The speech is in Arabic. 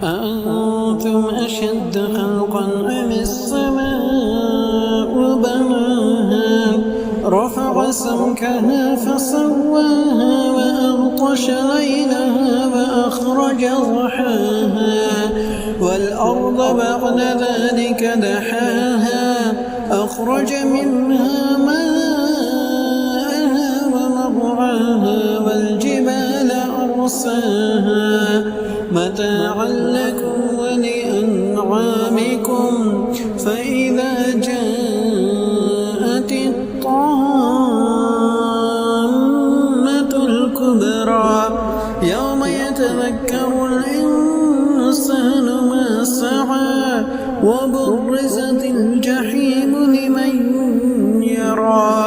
أأنتم أشد خلقا أم السماء بناها رفع سمكها فسواها وأغطش ليلها وأخرج ضحاها والأرض بعد ذلك دحاها أخرج منها ماءها ومرعاها والجبال أرساها متاعا لكم ولأنعامكم فإذا جاءت الطامة الكبرى يوم يتذكر الإنسان ما سعى وبرزت الجحيم لمن يرى